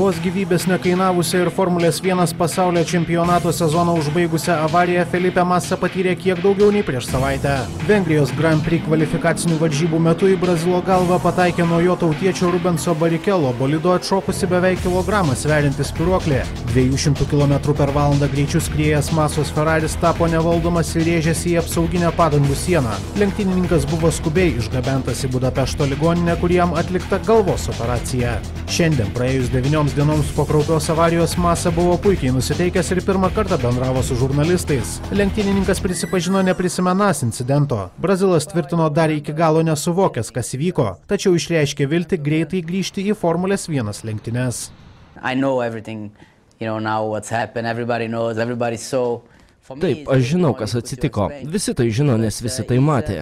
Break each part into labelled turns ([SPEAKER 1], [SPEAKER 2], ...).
[SPEAKER 1] Vos gyvybės nekainavusią ir Formulės 1 pasaulio čempionato sezoną užbaigusią avariją Felipe Massa patyrė kiek daugiau nei prieš savaitę. Vengrijos Grand Prix kvalifikacinių varžybų metu į Brazilo galvą pataikė nuo jo tautiečio Rubenso Barrichello bolido atšokusi beveik kilogramą sverianti spyruoklė. 200 km/h greičiu skriejęs Massos Ferraris tapo nevaldomas ir rėžėsi į apsauginę padangų sieną. Lenktynininkas buvo skubiai išgabentas į Budapešto ligoninę, kur jam atlikta galvos operacija. Šiandien praėjus 9 dienoms po kraupios avarijos Massa buvo puikiai nusiteikęs ir pirmą kartą bendravo su žurnalistais. Lenktynininkas prisipažino neprisimenąs incidento. Brazilas tvirtino dar iki galo nesuvokęs, kas įvyko, tačiau išreiškė viltį greitai grįžti į Formulės 1 lenktynes.
[SPEAKER 2] Taip, aš žinau, kas atsitiko. Visi tai žino, nes visi tai matė.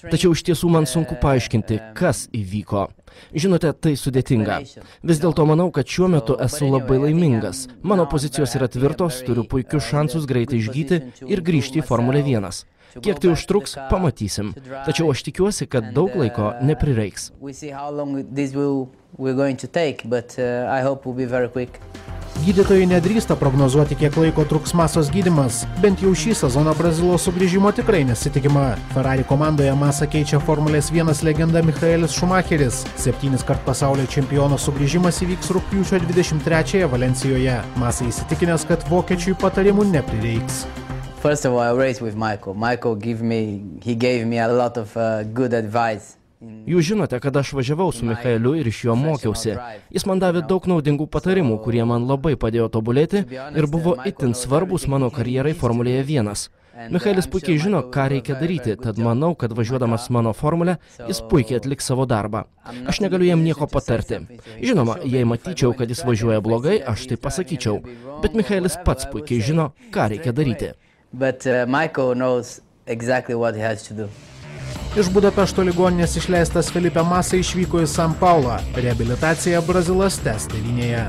[SPEAKER 2] Tačiau iš tiesų man sunku paaiškinti, kas įvyko. Žinote, tai sudėtinga. Vis dėlto manau, kad šiuo metu esu labai laimingas. Mano pozicijos yra tvirtos, turiu puikius šansus greitai išgyti ir grįžti į Formulę 1. Kiek tai užtruks, pamatysim. Tačiau aš tikiuosi, kad daug laiko neprireiks.
[SPEAKER 1] Gydytojai nedrįsta prognozuoti, kiek laiko truks Massos gydymas. Bent jau šį sezoną Brazilo sugrįžimo tikrai nesitikima. Ferrari komandoje Massą keičia Formulės 1 legenda Michaelis Schumacheris. 7-kart pasaulio čempiono sugrįžimas įvyks rugpjūčio 23-ąją Valencijoje. Massa įsitikinęs, kad vokiečiui patarimų neprireiks.
[SPEAKER 3] First of all, I raced with Michael. Michael gave me a lot of good advice.
[SPEAKER 2] Jūs žinote, kad aš važiavau su Michaeliu ir iš jo mokiausi. Jis man davė daug naudingų patarimų, kurie man labai padėjo tobulėti ir buvo itin svarbus mano karjerai Formulėje 1. Michaelis puikiai žino, ką reikia daryti, tad manau, kad važiuodamas mano formulę, jis puikiai atliks savo darbą. Aš negaliu jam nieko patarti. Žinoma, jei matyčiau, kad jis važiuoja blogai, aš tai pasakyčiau. Bet Michaelis pats puikiai žino, ką reikia daryti.
[SPEAKER 3] Michael knows exactly what he has to do.
[SPEAKER 1] Iš Budapešto ligoninės išleistas Felipe Massa išvyko į San Paulą. Reabilitaciją Brazilas tęs tėvynėje.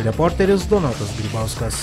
[SPEAKER 1] Reporteris Donatas Grybauskas.